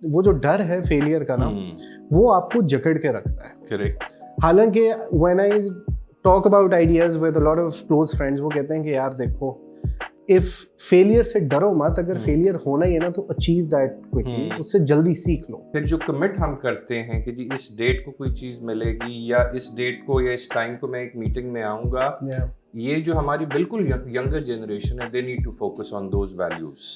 वो जो डर है फेलियर का ना, वो आपको जकड़ के रखता है. करेक्ट. हालांकि when I talk about ideas with a lot of close friends, वो कहते हैं कि यार देखो, if failure से डरो मत, अगर फेलियर होना ही है ना तो achieve that quickly, उससे जल्दी सीख लो. फिर जो कमिट हम करते हैं कि जी इस डेट को कोई चीज़ मिलेगी या इस डेट को या इस टाइम को मैं एक मीटिंग में आऊँगा, ये जो हमारी बिल्कुल यंगर जनरेशन है, they need to focus on those values,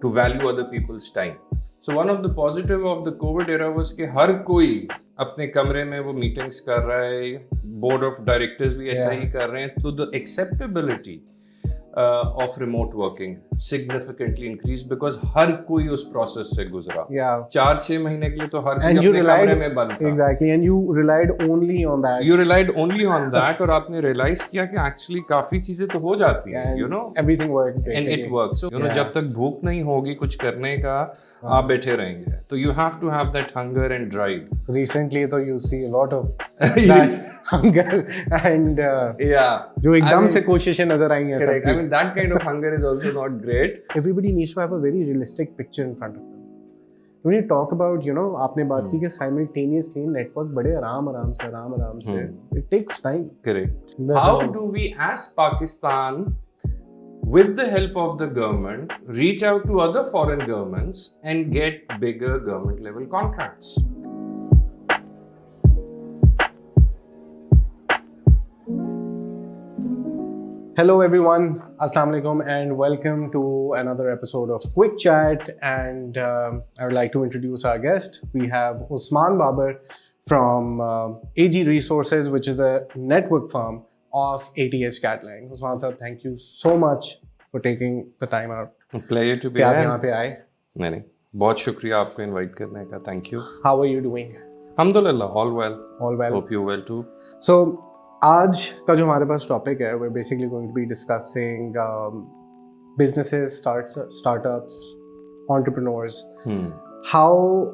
to value other people's time. So one of the positive of the COVID era was कि हर कोई अपने कमरे में वो मीटिंग्स कर रहा है, बोर्ड ऑफ डायरेक्टर्स भी ऐसा ही कर रहे हैं, तो the acceptability of remote working significantly increased because हर कोई उस प्रोसेस से गुजरा. 4-6 महीने के लिए तो हर कोई अपने कमरे में बंद था. Exactly, and you relied only on that. You relied only on that, और आपने realize किया कि actually काफी चीजें तो हो जाती हैं, you know. Everything worked basically. And it works. So, you know, जब तक भूख नहीं होगी कुछ करने का, आप बैठे रहेंगे. तो you have to have that hunger and drive. Recently, तो you see a lot of that hunger and जो एकदम से कोशिशें नजर आई हैं सबकी. I mean, that kind of hunger is also not great. Everybody needs to have a very realistic picture in front of them. When you talk about, you know, आपने बात की कि simultaneously network बड़े आराम से. It takes time. Correct. How do we, as Pakistan, with the help of the government, reach out to other foreign governments and get bigger government level contracts? Hello everyone, Assalamu alaikum and welcome to another episode of QuickChat, and I would like to introduce our guest. We have Osman Babar from AG Resources, which is a network firm of ATH Catalan. Osman sir, thank you so much for taking the time out. A pleasure to be here. आप यहाँ पे आए. नहीं, बहुत शुक्रिया आपको invite करने का. Thank you. How are you doing? Alhamdulillah, all well. All well. Hope you well too. So, आज का जो हमारे पास टॉपिक है, we're basically going to be discussing businesses, startups, entrepreneurs. How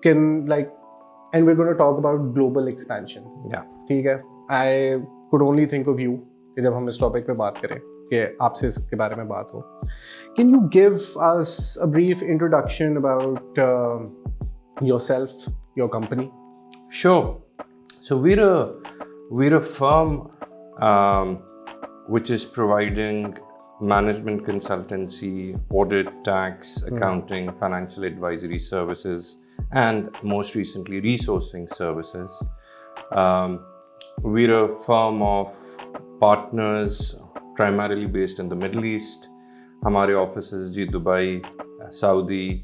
can, like, and we're going to talk about global expansion. Yeah. ठीक है. I could only think of you कि जब हम इस टॉपिक पे बात करें कि आपसे इसके बारे में बात हो. Can you give us a brief introduction about yourself, your company? Sure. So we're a firm which is providing management consultancy, audit, tax, accounting, financial advisory services, and most recently resourcing services. We're a firm of partners primarily based in the Middle East. हमारे offices जी Dubai, Saudi,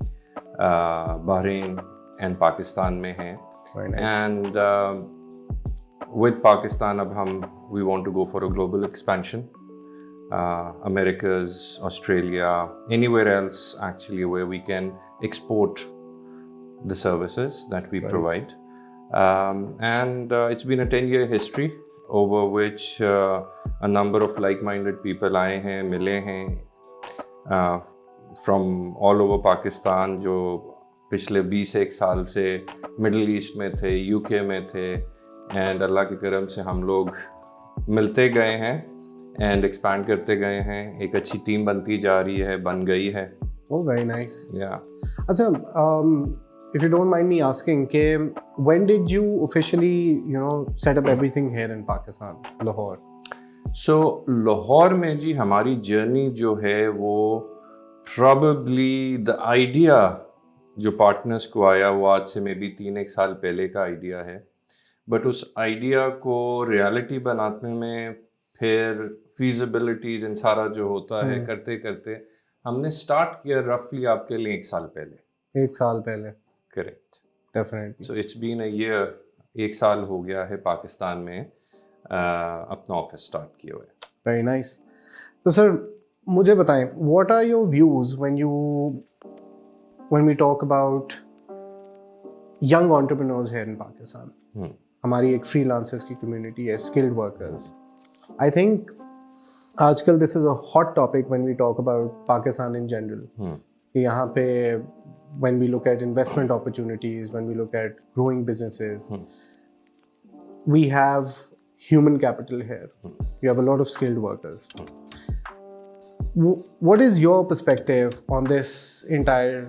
Bahrain and Pakistan में हैं. Very nice. And with Pakistan, we want to go for a global expansion. Americas, Australia, anywhere else actually where we can export the services that we provide. And it's been a 10-year history over which a number of like-minded people आए हैं, मिले हैं from all over Pakistan, जो पिछले 21 साल से middle east में थे, यूके में थे, एंड अल्लाह की करम से हम लोग मिलते गए हैं एंड एक्सपैंड करते गए हैं. एक अच्छी टीम बनती जा रही है, बन गई है. Oh, very nice. Yeah. अच्छा, if you don't mind me asking, when did you officially, you know, set up everything here in Pakistan, Lahore? So Lahore में जी हमारी जर्नी जो है वो probably the idea जो पार्टनर्स को आया वो आज से मे बी 3-1 साल पहले का आइडिया है. बट उस आइडिया को रियलिटी बनाने में फिर फीजिबिलिटीज एंड सारा जो होता है करते करते हमने स्टार्ट किया रफली आपके लिए 1 साल पहले. 1 साल पहले. Correct. Definitely. So it's been a year. 1 साल हो गया है पाकिस्तान में अपना ऑफिस स्टार्ट किए हुए. Very nice. तो सर मुझे बताएं, what are your views when we talk about young entrepreneurs here in Pakistan? हमारी एक फ्रीलांसर्स की कम्युनिटी है, स्किल्ड वर्कर्स. आई थिंक आजकल this is a hot topic when we talk about Pakistan in general. यहाँ पे when we look at investment opportunities, when we look at growing businesses, we have human capital here, we have a lot of skilled workers. What is your perspective on this entire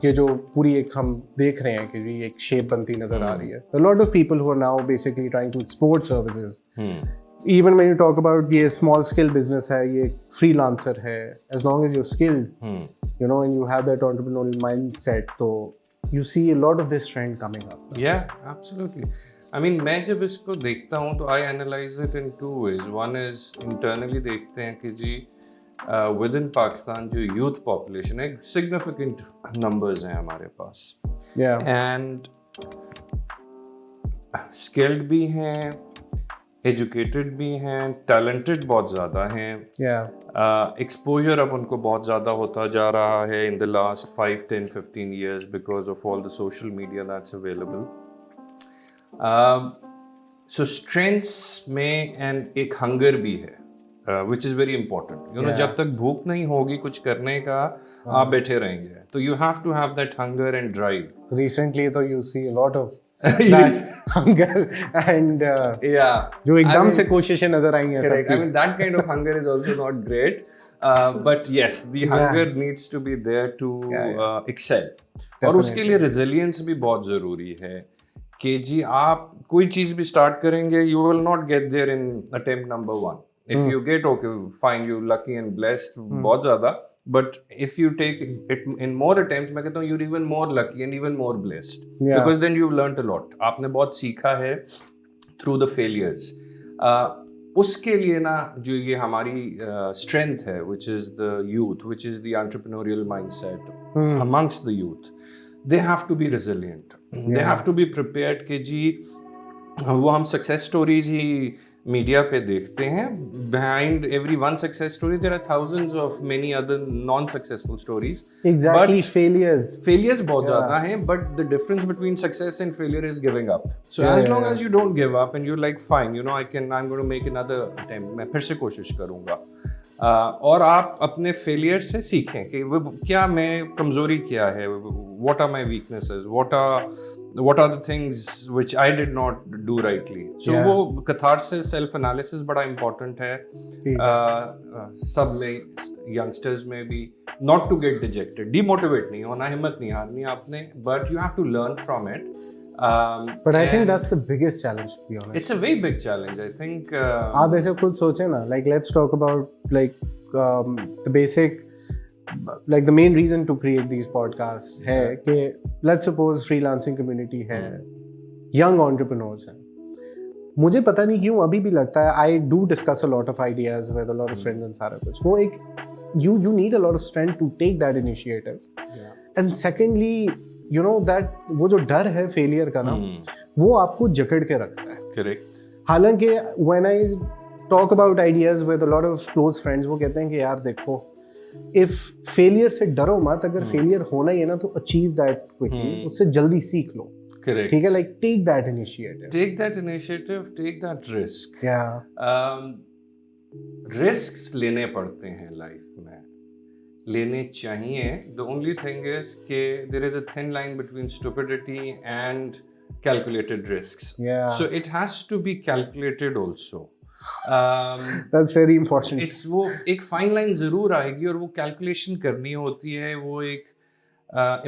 ये जो पूरी एक हम देख रहे हैं कि ये एक शेप बनती नजर आ रही है. A lot of people who are now basically trying to export services. Even when you talk about ये small scale business है, ये freelancer है, as long as you're skilled, you know, and you have that entrepreneurial mindset, तो you see a lot of this trend coming up. Yeah, absolutely. I mean, मैं जब इसको देखता हूँ तो I analyze it in two ways. One is internally देखते हैं कि जी within Pakistan जो youth population है, significant numbers हैं हमारे पास. Yeah. And skilled भी हैं, educated भी हैं, talented बहुत ज़्यादा हैं. Yeah. Exposure अब उनको बहुत ज़्यादा होता जा रहा है in the last 5, 10, 15 years because of all the social media that's available. So strengths में and एक hunger भी है. Which is very important. You know, जब तक भूख नहीं होगी कुछ करने का, आप बैठे रहेंगे. तो you have to have that hunger and drive. Recently, though, you see a lot of that hunger and जो एकदम से कोशिशें नजर आई हैं सबकी. I mean, that kind of hunger is also not great. But yes, the hunger needs to be there to excel. और उसके लिए resilience भी बहुत ज़रूरी है. कि जी आप कोई चीज़ भी start करेंगे, you will not get there in attempt number 1. If you get fine, you lucky and blessed, बहुत ज़्यादा. But if you take it in more attempts, मैं कहता हूँ you're even more lucky and even more blessed. Because then you've learned a lot. आपने बहुत सीखा है through the failures. उसके लिए ना जो ये हमारी strength है, which is the youth, which is the entrepreneurial mindset amongst the youth, they have to be resilient. They have to be prepared कि जी वो हम success stories ही मीडिया पे देखते हैं. Behind every one success story there are thousands of many other non-successful stories. Exactly. But failures बहुत ज़्यादा हैं, but the difference between success and failure is giving up. So as long as you don't give up and you're like fine, you know, I'm going to make another attempt, मैं फिर से कोशिश करूँगा. और आप अपने फेलियर से सीखें कि वो क्या मैं कमज़ोरी क्या है, what are my weaknesses, what are the things which I did not do rightly. So वो catharsis, self analysis बड़ा important है सब में, youngsters में भी. Not to get dejected, demotivate नहीं होना, हिम्मत नहीं हारनी आपने, but you have to learn from it. But I think that's the biggest challenge, to be honest. It's a very big challenge, I think. आप ऐसे खुद सोचें ना, like let's talk about like the basic, like the main reason to create these podcasts है कि let's suppose freelancing community है, young entrepreneurs हैं. मुझे पता नहीं क्यों अभी भी लगता है I do discuss a lot of ideas with a lot of friends and सारा कुछ. वो एक you need a lot of strength to take that initiative. And secondly, you know that वो जो डर है फेलियर का ना, वो आपको जकड़ के रखता है. Correct. हालांकि when I talk about ideas with a lot of close friends, वो कहते हैं कि यार देखो, if failure से डरो मत, अगर failure होना ही है ना तो achieve that quickly, उससे जल्दी सीख लो. Correct. ठीक है, like take that initiative. Take that initiative, take that risk. Yeah. Risks लेने पड़ते हैं life में, लेने चाहिए. The only thing is कि there is a thin line between stupidity and calculated risks. Yeah. So it has to be calculated also. That's very important. It's वो एक fine line ज़रूर आएगी और वो calculation करनी होती है. वो एक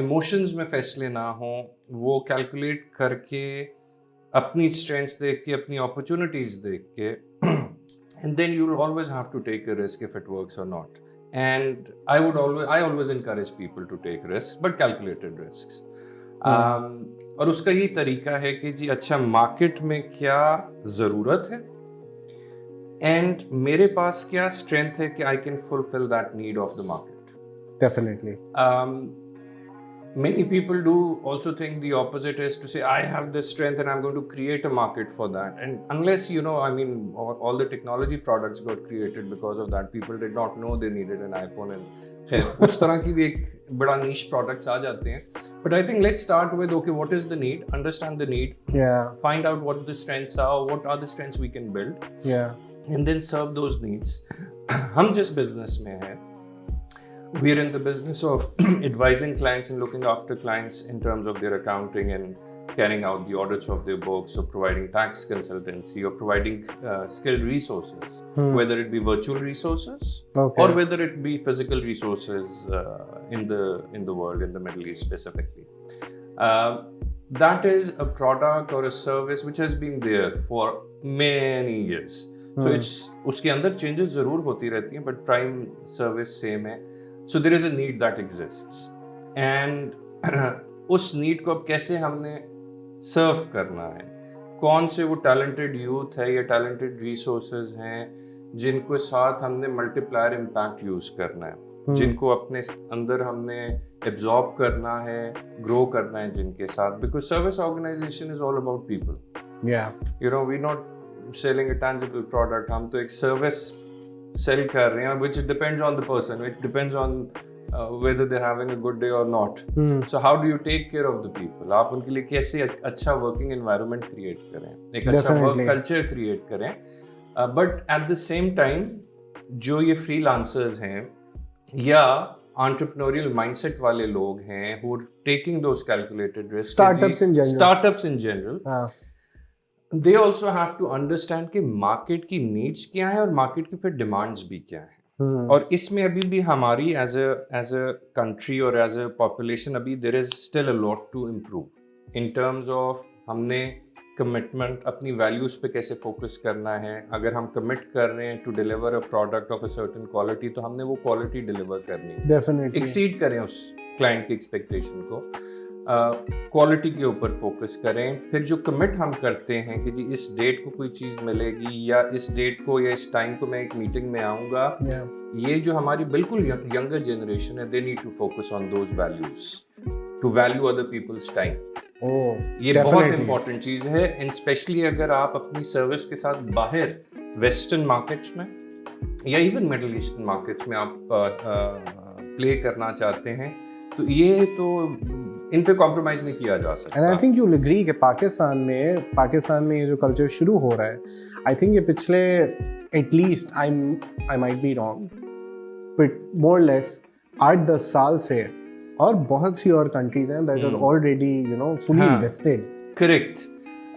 emotions में फैसले ना हो, वो calculate करके अपनी strengths देख के, अपनी opportunities देख के, and then you'll always have to take a risk if it works or not. And I always encourage people to take risks, but calculated risks. और उसका ये तरीका है कि जी अच्छा मार्केट में क्या ज़रूरत है and मेरे पास क्या strength है कि I can fulfill that need of the market. Definitely. Many people do also think the opposite is to say I have this strength and I'm going to create a market for that. And unless, you know, I mean, all the technology products got created because of that. People did not know they needed an iPhone and उस तरह की भी एक बड़ा niche products आ जाते हैं. But I think let's start with, okay, what is the need? Understand the need. Yeah. Find out what the strengths are, what are the strengths we can build. Yeah. And then serve those needs. हम जिस business में हैं, we're in the business of advising clients and looking after clients in terms of their accounting and carrying out the audits of their books, or providing tax consultancy, or providing skilled resources, whether it be virtual resources or whether it be physical resources in the world, in the Middle East specifically. That is a product or a service which has been there for many years. So it's उसके अंदर changes ज़रूर होती रहती हैं, but prime service same है. So there is a need that exists, and उस need को अब कैसे हमने सर्व करना है, कौन से वो टैलेंटेड यूथ है या टैलेंटेड रिसोर्सेज हैं जिनको साथ हमने मल्टीप्लायर इम्पैक्ट यूज करना है, जिनको अपने अंदर हमने एब्जॉर्ब करना है, ग्रो करना है जिनके साथ, because service organisation is all about people. You know, we not selling a tangible product, हम तो एक सर्विस सेल कर रहे हैं which depends on the person, it depends on whether they're having a good day or not. So how do you take care of the people? आप उनके लिए कैसे अच्छा वर्किंग एनवायरनमेंट क्रिएट करें, एक अच्छा वर्क कल्चर क्रिएट करें, but at the same time जो ये फ्रीलांसर्स हैं या entrepreneurial mindset वाले लोग हैं who are taking those calculated risks, startups in general, they also have to understand कि मार्केट की नीड्स क्या है और मार्केट की फिर डिमांड्स भी क्या है. और इसमें अभी भी हमारी एज अ कंट्री और एज अ पॉपुलेशन अभी there is still a lot to improve in terms of हमने कमिटमेंट, अपनी वैल्यूज पे कैसे फोकस करना है. अगर हम कमिट कर रहे हैं to deliver a product of a certain quality, तो हमने वो क्वालिटी डिलीवर करनी है, डेफिनेटली एक्सीड करें उस क्लाइंट की एक्सपेक्टेशन को, क्वालिटी के ऊपर फोकस करें. फिर जो कमिट हम करते हैं कि जी इस डेट को कोई चीज़ मिलेगी या इस डेट को या इस टाइम को मैं एक मीटिंग में आऊँगा, ये जो हमारी बिल्कुल यंगर जनरेशन है, they need to focus on those values, to value other people's time. ये बहुत इंपॉर्टेंट चीज़ है, एंड स्पेशली अगर आप अपनी सर्विस के साथ बाहर वेस्टर्न मार्केट्स में या इवन मिडिल ईस्टर्न मार्केट्स में आप प्ले करना चाहते हैं, तो ये तो इन पे कॉम्प्रोमाइज नहीं किया जा सकता. And I think you will agree कि पाकिस्तान में ये जो कल्चर शुरू हो रहा है, आई थिंक ये पिछले at least I might be wrong but more less 8-10 साल से, और बहुत सी और कंट्रीज हैं that are already you know fully invested. Correct.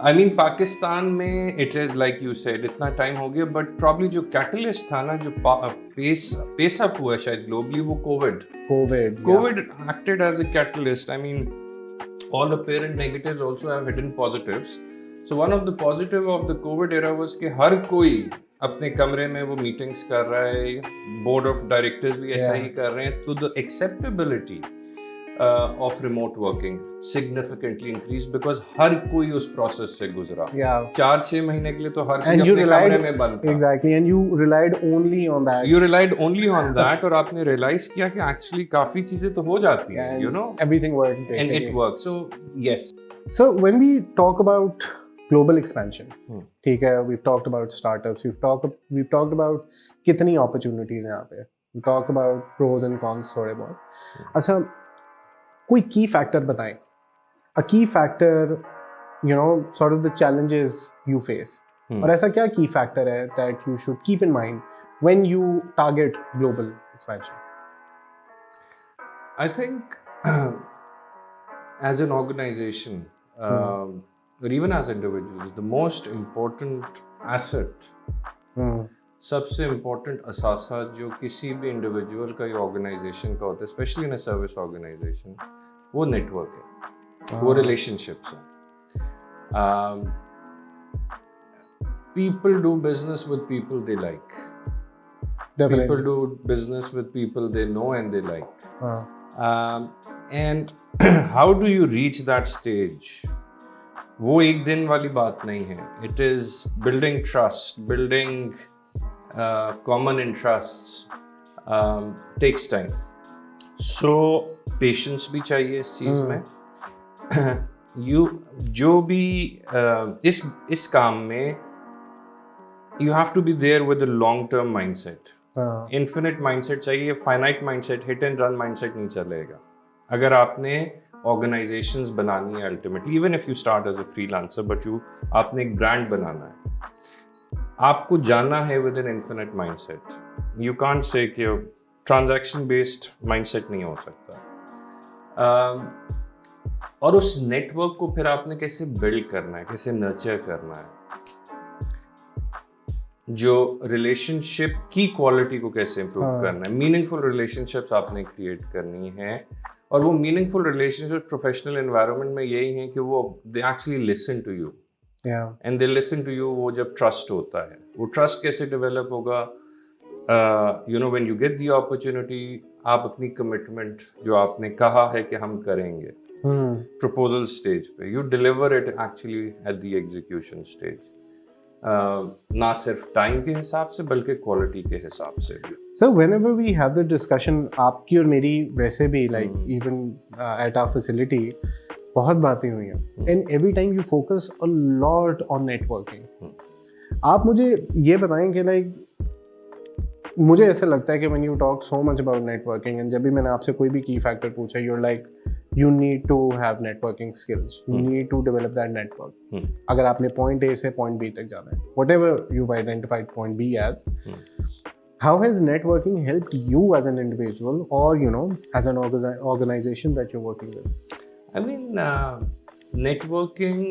I mean Pakistan में it is like you said इतना टाइम हो गया, बट प्रॉब्ली जो कैटलिस्ट था ना, जो पेस अप हुआ शायद ग्लोबली, वो Covid acted as a catalyst. I mean all apparent negatives also have hidden positives. So one of the positive of the COVID era was कि हर कोई अपने कमरे में वो मीटिंग्स कर रहा है, बोर्ड ऑफ डायरेक्टर्स भी ऐसा ही कर रहे हैं, तो the acceptability of remote working significantly increased because हर कोई उस प्रोसेस से गुजरा. 4-6 महीने के लिए तो हर कोई अपने कमरे में बंद था. Exactly, and you relied only on that. You relied only on that, और आपने रियलाइज किया कि एक्चुअली काफी चीजें तो हो जाती हैं, you know, everything worked basically. And it works. So yes. So when we talk about global expansion, ठीक है, we've talked about startups, we've talked about कितनी opportunities हैं यहाँ पे, we talk about pros and cons थोड़े बहुत. अच्छा, कोई की फैक्टर बताएं, a key factor, you know, sort of the challenges you face, और ऐसा क्या की फैक्टर है that you should keep in mind when you target global expansion? I think as an organisation or even as individuals, the most important asset, सबसे important असासा जो किसी भी individual का या ऑर्गेनाइजेशन का होता है, specially in a service organisation, वो नेटवर्क है, वो रिलेशनशिप्स हैं. People do business with people they like, people do business with people they know and they like, and how do you reach that stage? वो एक दिन वाली बात नहीं है. It is building trust, building common interests takes time. So patience भी चाहिए इस चीज़ में. जो भी इस काम में you have to be there with a long term mindset. Infinite mindset चाहिए, finite mindset, hit and run mindset नहीं चलेगा. अगर आपने organizations बनानी है ultimately, even if you start as a freelancer, but आपने एक brand बनाना है, आपको जाना है with an infinite mindset. You can't say कि ट्रांजैक्शन बेस्ड माइंडसेट नहीं हो सकता. और उस नेटवर्क को फिर आपने कैसे बिल्ड करना है, कैसे नर्चर करना है. जो रिलेशनशिप की क्वालिटी को कैसे इम्प्रूव करना है, मीनिंगफुल रिलेशनशिप्स आपने क्रिएट करनी है। और वो मीनिंगफुल रिलेशनशिप प्रोफेशनल एनवायरनमेंट में यही है कि वो they actually listen to you and they listen to you. वो जब ट्रस्ट होता है, वो ट्रस्ट कैसे डेवलप होगा? You know when you get the opportunity, आप अपनी कमिटमेंट जो आपने कहा है कि हम करेंगे प्रपोजल स्टेज पे, you deliver it actually at the execution stage, ना सिर्फ टाइम के हिसाब से बल्कि क्वालिटी के हिसाब से भी। So whenever we have the discussion, आपकी और मेरी वैसे भी like even at our facility बहुत बातें हुई हैं, and every time you focus a lot on networking. आप मुझे ये बताएं कि like मुझे ऐसा लगता है कि when you talk so much about networking and जब भी मैंने आपसे कोई भी key factor पूछा, you're like you need to have networking skills, you need to develop that network. अगर आपने point A से point B तक जाना है, whatever you've identified point B as, how has networking helped you as an individual or you know as an organization that you're working with? I mean networking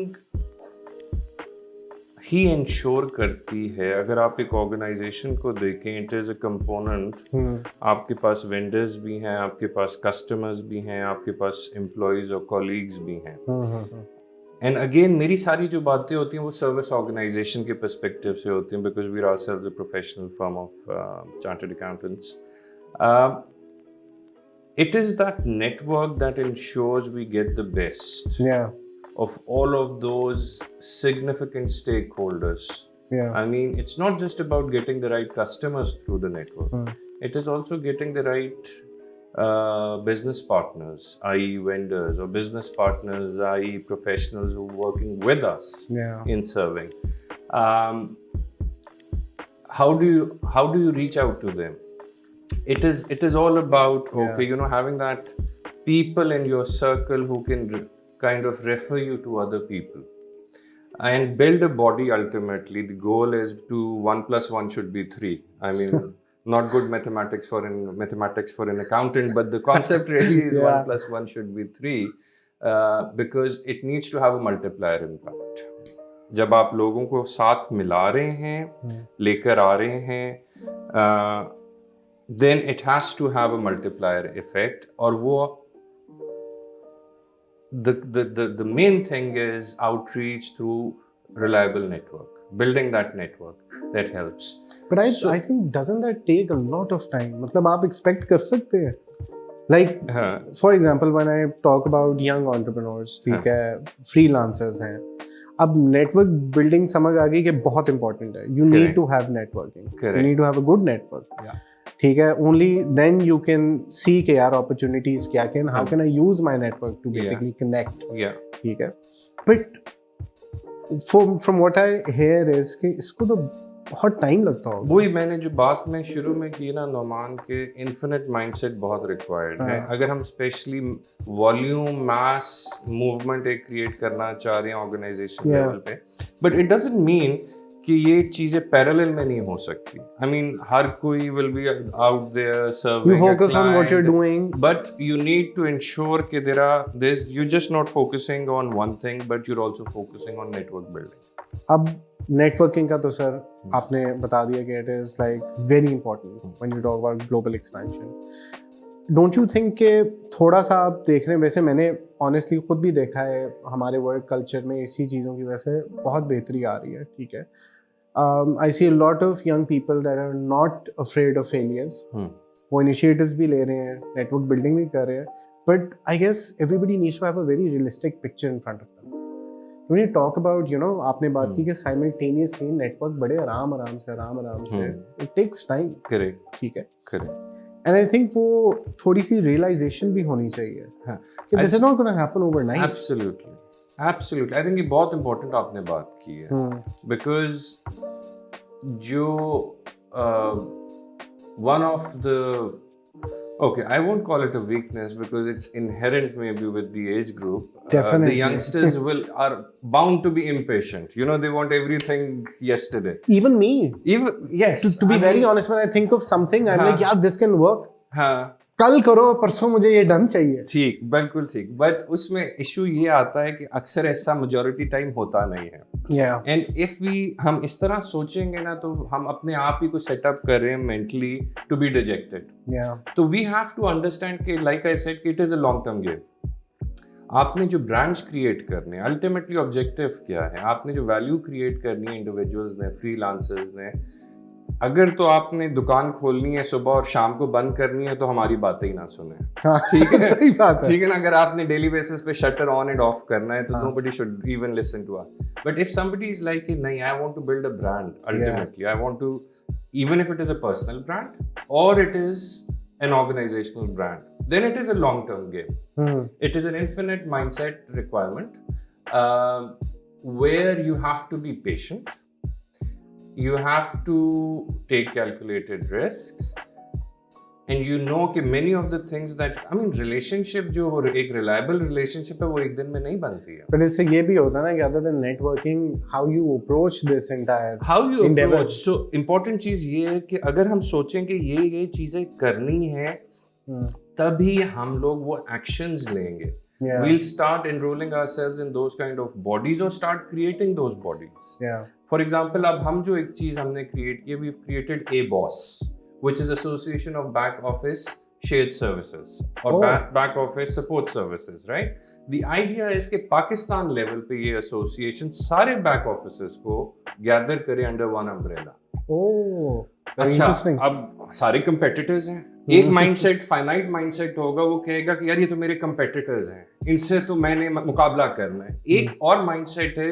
he ensure करती है, अगर आप एक organisation को देखें, इट इज अ कंपोनेंट। आपके पास vendors भी हैं, आपके पास कस्टमर्स भी हैं, आपके पास एम्प्लॉइज और कॉलीग्स भी हैं। एंड अगेन मेरी सारी जो बातें होती हैं वो सर्विस ऑर्गेनाइजेशन के पर्सपेक्टिव से होती हैं, because we are ourselves a professional firm of chartered accountants. It is that network that ensures we get the best of all of those significant stakeholders. I mean, it's not just about getting the right customers through the network. It is also getting the right business partners, i.e. vendors, or business partners, i.e. professionals who are working with us in serving. How do you reach out to them? It is all about having that people in your circle who can kind of refer you to other people and build a body. Ultimately the goal is to 1 + 1 should be 3. I mean not good mathematics for an accountant, but the concept really is 1 + 1 should be 3, because it needs to have a multiplier impact. जब आप लोगों को साथ मिला रहे हैं, लेकर आ रहे हैं, then it has to have a multiplier effect. और वो the main thing is outreach through reliable network, building that network that helps. But I think doesn't that take a lot of time? मतलब आप expect कर सकते हैं like for example when I talk about young entrepreneurs, ठीक है, freelancers हैं, अब network building समझ आ गई कि बहुत important है. You need to have networking. You need to have a good network. ठीक है, only then you can see कि यार opportunities क्या क्या, how can I use my network to basically connect. ठीक है, but from what I hear is कि इसको तो बहुत टाइम लगता होगा। वही मैंने जो बात में शुरू में की ना नौमान, के इन्फिनिट माइंडसेट बहुत रिक्वायर्ड है। अगर हम स्पेशली वॉल्यूम मास मूवमेंट एक क्रिएट करना चाह रहे हैं ऑर्गेनाइजेशन लेवल पे, बट इट डजंट मीन कि ये चीजें पैरेलल में नहीं हो सकती। आई मीन हर कोई will be out there serving, you focus on what you are doing, but you need to ensure कि there you just not focusing on one thing, but you are also focusing on network building. अब networking का तो sir आपने बता दिया कि it is like very important when you talk about global expansion. Don't you think कि थोड़ा सा आप देख रहे हैं, वैसे मैंने ऑनेस्टली खुद भी देखा है हमारे वर्क कल्चर में इसी चीज़ों की वजह से बहुत बेहतरी आ रही है, ठीक है। I see a lot of young people that are not afraid of failures, वो इनिशिएटिव्स भी ले रहे हैं, नेटवर्क बिल्डिंग भी कर रहे हैं, but I guess everybody needs to have a very realistic picture in front of them. When you talk about, you know, आपने बात की कि simultaneously network बड़े आराम से it takes time. Correct. ठीक है. Correct. And I think वो थोड़ी सी realization भी होनी चाहिए कि this is not going to happen overnight. Absolutely. I think ये बहुत important आपने बात की है, because जो one of the I won't call it a weakness because it's inherent maybe with the age group. Definitely. The youngsters are bound to be impatient. You know, they want everything yesterday. Even me. Yes. To be very honest, when I think of something, I'm like, यार, this can work. हाँ. कल करो, परसों मुझे ये done चाहिए। ठीक, बिल्कुल ठीक। बट उसमें इशू ये आता है कि अक्सर ऐसा मेजॉरिटी टाइम होता नहीं है। Yeah. एंड इफ हम इस तरह सोचेंगे ना तो हम अपने आप ही को सेटअप कर रहे हैं mentally to be dejected. Yeah. तो वी हैव टू अंडरस्टैंड कि like I said it is a long term game. आपने जो ब्रांड्स क्रिएट करने हैं, अल्टीमेटली ऑब्जेक्टिव क्या है? आपने जो वैल्यू क्रिएट करनी है इंडिविजुअल्स ने, फ्रीलांसर्स ने, अगर तो आपने दुकान खोलनी है सुबह और शाम को बंद करनी है तो हमारी बातें ही ना सुने. ठीक है, सही बात है. ठीक है ना. अगर आपने डेली बेसिस पे शटर ऑन एंड ऑफ करना है तो nobody should even listen to us. But if somebody is like नहीं, I want to build a brand ultimately. I want to, even if it is a personal brand or it is an organizational brand, then it is a long-term game. It is an infinite mindset requirement where you have to be patient. You have to take calculated risks, and you know कि many of the things that, I mean, relationship जो एक reliable relationship है वो एक दिन में नहीं बनती है. But इससे ये भी होता है ना कि other than networking, how you approach this entire endeavor. Approach. So important चीज ये है कि अगर हम सोचें कि ये चीजें करनी है तभी हम लोग वो actions लेंगे. Yeah. We'll start enrolling ourselves in those kind of bodies or start creating those bodies. Yeah. For example, अब हम जो एक चीज हमने create की, we've created a boss, which is association of back office shared services or back office support services, right? The idea is कि Pakistan level पे ये association सारे back offices को gather करे under one umbrella. Oh, अच्छा, अब सारे competitors हैं. एक माइंडसेट, फाइनाइट माइंडसेट होगा, वो कहेगा कि यार ये तो मेरे कंपेटिटर्स हैं, इनसे तो मैंने मुकाबला करना है. एक और माइंडसेट है,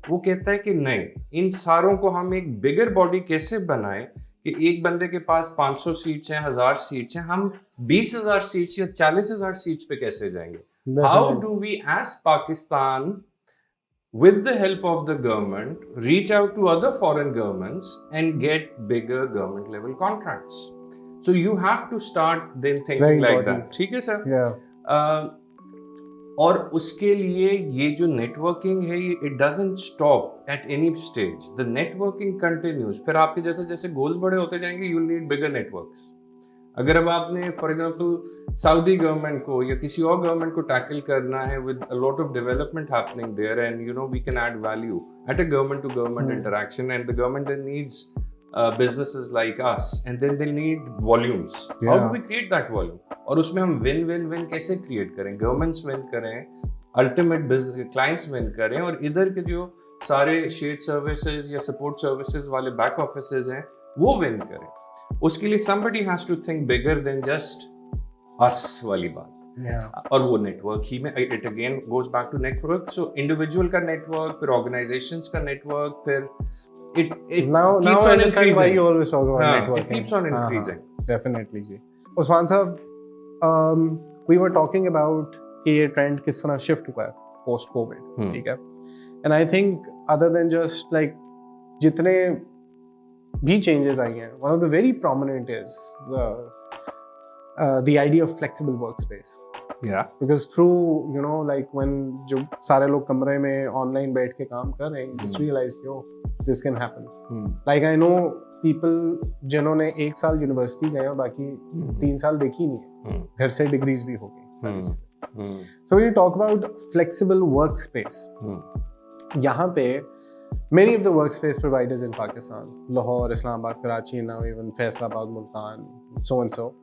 वो कहता है कि नहीं, इन सारों को हम एक बिगर बॉडी कैसे बनाएं कि एक बंदे के पास 500 सीट्स हैं, 1000 सीट्स हैं, हम 20,000 सीट्स या 40,000 सीट्स पे कैसे जाएंगे? How do we as Pakistan with the help of the government reach out to other foreign governments and get bigger government level contracts? So you have to start then thinking like that. ठीक है sir? Yeah. और उसके लिए ये जो networking है, ये it doesn't stop at any stage. The networking continues. फिर आपके जैसे गोल्स बड़े होते जाएंगे, you'll need bigger networks. अगर अब आपने फॉर एग्जांपल सऊदी गवर्नमेंट को या किसी और गवर्नमेंट को टैकल करना है with a lot of development happening there, and you know we can add value at a government to government interaction, and the government then needs businesses like us, and then they need volumes. Yeah. How do we create that volume? और उसमें हम win कैसे create करें? Governments win करें, ultimate business clients win करें, और इधर के जो सारे shared services या support services वाले back offices हैं वो win करें. उसके लिए somebody has to think bigger than just us वाली बात. Yeah. और वो नेटवर्क ही में it again goes back to network. So individual का नेटवर्क, फिर organizations का नेटवर्क, फिर it now keeps I on understand increasing. why you always talk about networking. It keeps on increasing. Definitely जी. Osman साहब, we were talking about कि ये trend किस तरह shift हुआ है post COVID, ठीक है? And I think other than just like जितने भी changes आई हैं, one of the very prominent is the idea of flexible workspace. Yeah. Because through, you know, like when जो सारे लोग कमरे में online बैठ के काम कर रहे हैं, just realize, yo, this can happen. Like I know people जिन्होंने 1 साल यूनिवर्सिटी गए और बाकी 3 साल देखी नहीं है, घर से डिग्रीज भी हो गई. So when you talk about flexible workspace, यहाँ पे many of the workspace providers in Pakistan, Lahore, Islamabad, Karachi, now even Faisalabad, Multan, so and so,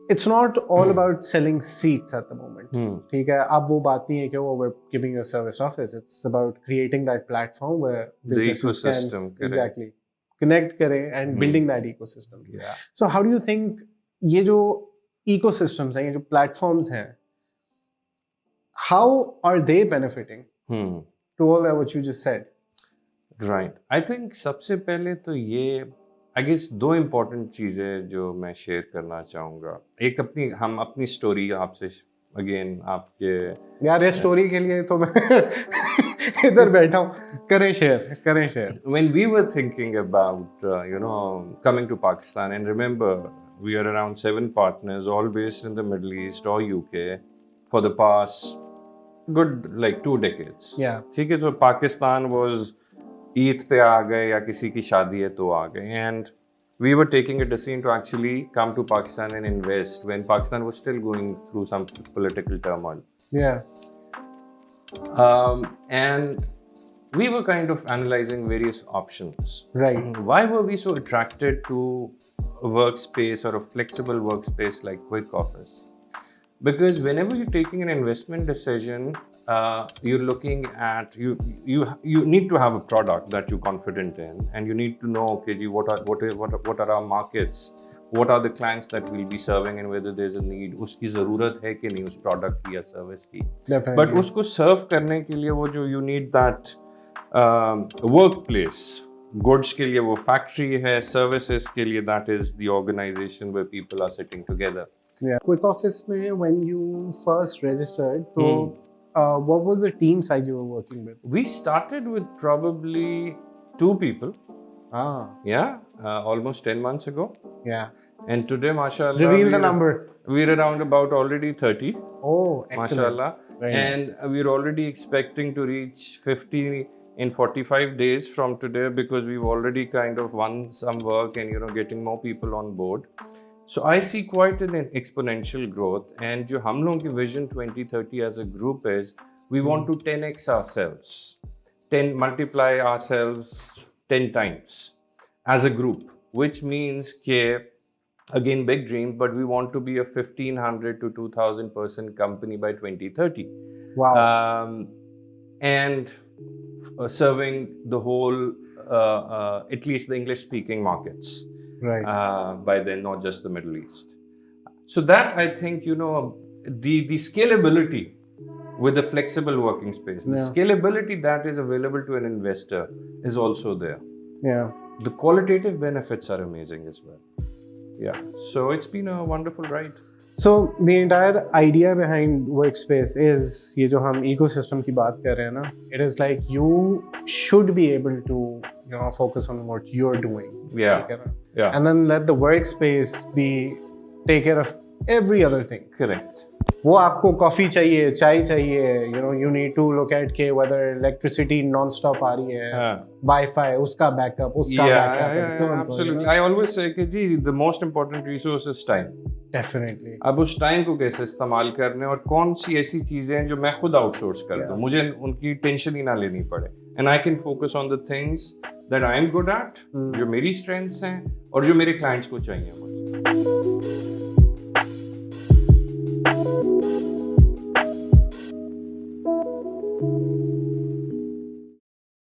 it's not all about selling seats at the moment. ठीक है, अब वो बात नहीं है कि we're giving you a service office. It's about creating that platform where businesses can exactly connect करें and building that ecosystem. Yeah. So how do you think ये जो ecosystems हैं, ये जो platforms हैं, how are they benefiting to all that what you just said? Right. I think सबसे पहले तो ये I guess 2 इम्पोर्टेंट चीज़ें जो मैं शेयर करना चाहूँगा. एक हम अपनी स्टोरी आपसे अगेन आपके यार इस स्टोरी के लिए तो मैं इधर बैठा हूँ. करें share. When we were thinking about coming to Pakistan, and remember we are around 7 partners all based in the Middle East or UK for the past good like 2 decades. Yeah. ठीक है, तो पाकिस्तान was ईद पे आ गए या किसी की शादी है तो आ गए, and we were taking a decision to actually come to Pakistan and invest when Pakistan was still going through some political turmoil. Yeah. And we were kind of analyzing various options. Right. Why were we so attracted to a workspace or a flexible workspace like QuickOffice? Because whenever you're taking an investment decision, you're looking at you need to have a product that you're confident in, and you need to know, okay, what are our markets, what are the clients that we'll be serving, and whether there's a need, उसकी ज़रूरत है कि नहीं उस product की या service की. Definitely. But उसको serve करने के लिए वो जो you need that workplace. Goods के लिए वो factory है, services के लिए that is the organization where people are sitting together. Yeah. QuickOffice में when you first registered, so what was the team size you were working with? We started with probably 2 people. Yeah, almost 10 months ago. Yeah. And today, mashallah, Reveal the number. We're around about already 30. Oh, excellent. Mashallah. Very nice. And we're already expecting to reach 50 in 45 days from today, because we've already kind of won some work and, getting more people on board. So I see quite an exponential growth. And jo hum log ki vision 2030 as a group is, we want to 10x ourselves, multiply ourselves 10 times as a group, which means ke, again, big dream, but we want to be a 1,500 to 2,000 person company by 2030. Wow. And serving the whole, at least the English speaking markets. Right. By then, not just the Middle East. So that, I think, the scalability with the flexible working space, the scalability that is available to an investor is also there. Yeah. The qualitative benefits are amazing as well. Yeah. So it's been a wonderful ride. So the entire idea behind workspace is ये जो हम ecosystem की बात कर रहे हैं ना, it is like you should be able to focus on what you're doing. Yeah. Yeah. And then let the workspace take care of every other thing. Correct. वो आपको कॉफी चाहिए, चाय चाहिए, you need to look at whether electricity non-stop आ रही है, Wi-Fi, उसका backup, उसका backup, and so on. Absolutely. I always say कि जी, the most important resource is time. Definitely. अब उस टाइम को कैसे इस्तेमाल करने और कौन सी ऐसी चीजें हैं जो मैं खुद आउटसोर्स कर दूं, मुझे उनकी टेंशन ही ना लेनी पड़े. And I can focus on the things that I am good at, जो मेरी strengths हैं और जो मेरे clients को चाहिए मुझे.